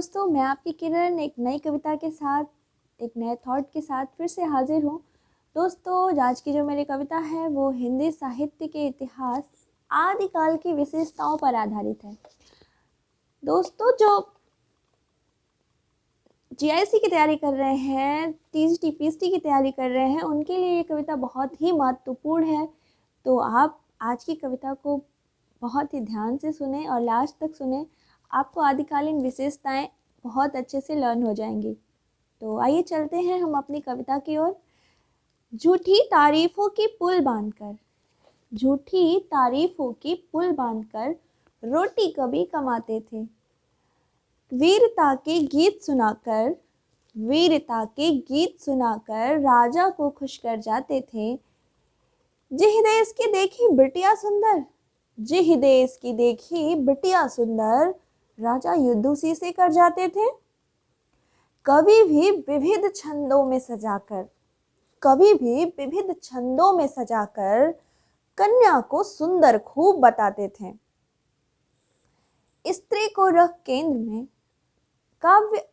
दोस्तों, मैं आपकी किरण एक नई कविता के साथ, एक नए थॉट के साथ फिर से हाजिर हूँ। दोस्तों, आज की जो मेरी कविता है वो हिंदी साहित्य के इतिहास आदिकाल की विशेषताओं पर आधारित है। दोस्तों, जो जीआईसी की तैयारी कर रहे हैं, टीजीटी पीएचडी की तैयारी कर रहे हैं, उनके लिए ये कविता बहुत ही महत्वपूर्ण है। तो आप आज की कविता को बहुत ही ध्यान से सुने और लास्ट तक सुने। आपको आदिकालीन विशेषताएं बहुत अच्छे से लर्न हो जाएंगी। तो आइए चलते हैं हम अपनी कविता की ओर। झूठी तारीफों की पुल बांधकर, झूठी तारीफों की पुल बांधकर रोटी कभी कमाते थे। वीरता के गीत सुनाकर, वीरता के गीत सुनाकर राजा को खुश कर जाते थे। जिह देश की देखी बिटिया सुंदर, जिह देश की देखी बिटिया सुंदर राजा युद्ध उसी से कर जाते थे। कभी भी विविध छंदों में सजाकर, कभी भी विविध छंदों में सजाकर कन्या को सुंदर खूब बताते थे। स्त्री को रख केंद्र में, काव्य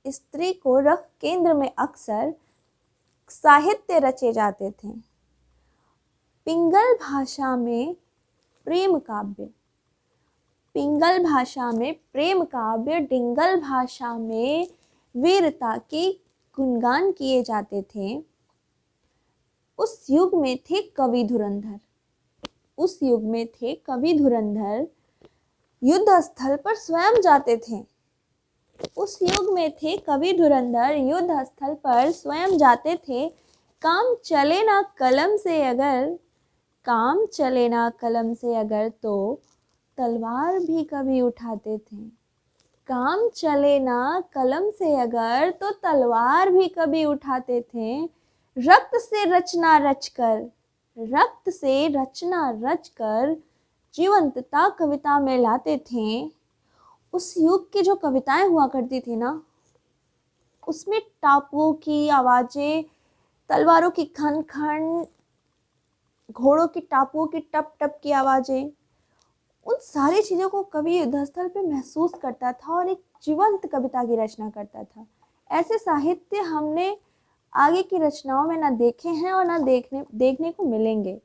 स्त्री को रख केंद्र में अक्सर साहित्य रचे जाते थे। पिंगल भाषा में प्रेम काव्य, पिंगल भाषा में प्रेम काव्य, डिंगल भाषा में वीरता के गुणगान किए जाते थे। उस युग में थे कवि धुरंधर, उस युग में थे कवि धुरंधर, युद्ध स्थल पर स्वयं जाते थे। उस युग में थे कवि धुरंधर, युद्ध स्थल पर स्वयं जाते थे। काम चले ना कलम से अगर, काम चले ना कलम से अगर तो तलवार भी कभी उठाते थे। काम चले ना कलम से अगर तो तलवार भी कभी उठाते थे। रक्त से रचना रचकर, रक्त से रचना रचकर जीवंतता कविता में लाते थे। उस युग की जो कविताएं हुआ करती थी ना, उसमें टापुओं की आवाजें, तलवारों की खन खन, घोड़ों की टापुओं की टप टप की आवाजें, उन सारी चीज़ों को कवि युद्धस्थल पे महसूस करता था और एक जीवंत कविता की रचना करता था। ऐसे साहित्य हमने आगे की रचनाओं में ना देखे हैं और ना देखने को मिलेंगे।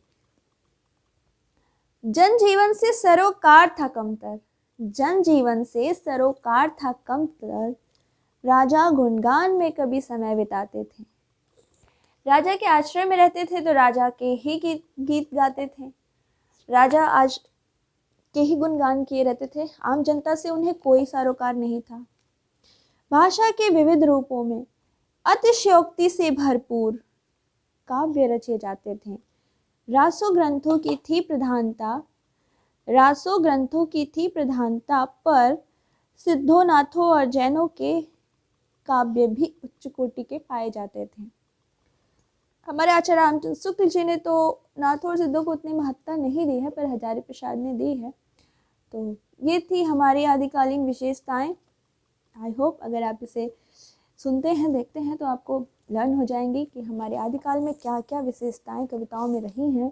जनजीवन से सरोकार था कमतर, जनजीवन से सरोकार था कमतर, राजा गुणगान में कभी समय बिताते थे। राजा के आश्रय में रहते थे तो राजा के ही गीत गाते थे, राजा आज के ही गुणगान किए रहते थे। आम जनता से उन्हें कोई सरोकार नहीं था। भाषा के विविध रूपों में अतिशयोक्ति से भरपूर काव्य रचे जाते थे। रासो ग्रंथों की थी प्रधानता, रासो ग्रंथों की थी प्रधानता, पर सिद्धों नाथों और जैनों के काव्य भी उच्च कोटि के पाए जाते थे। हमारे आचार्य रामचंद्र शुक्ल जी ने तो नाथों और सिद्धों को उतनी महत्ता नहीं दी है, पर हजारी प्रसाद ने दी है। तो ये थी हमारी आदिकालीन विशेषताएं। आई होप अगर आप इसे सुनते हैं, देखते हैं, तो आपको लर्न हो जाएंगी कि हमारे आदिकाल में क्या क्या विशेषताएं कविताओं में रही हैं।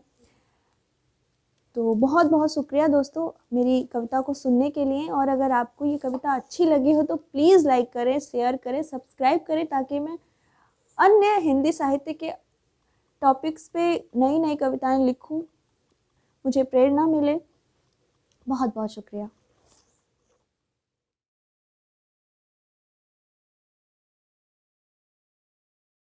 तो बहुत बहुत शुक्रिया दोस्तों मेरी कविता को सुनने के लिए। और अगर आपको ये कविता अच्छी लगी हो तो प्लीज़ लाइक करें, शेयर करें, सब्सक्राइब करें, ताकि मैं अन्य हिंदी साहित्य के टॉपिक्स पे नई नई कविताएं लिखूं, मुझे प्रेरणा मिले। बहुत बहुत शुक्रिया।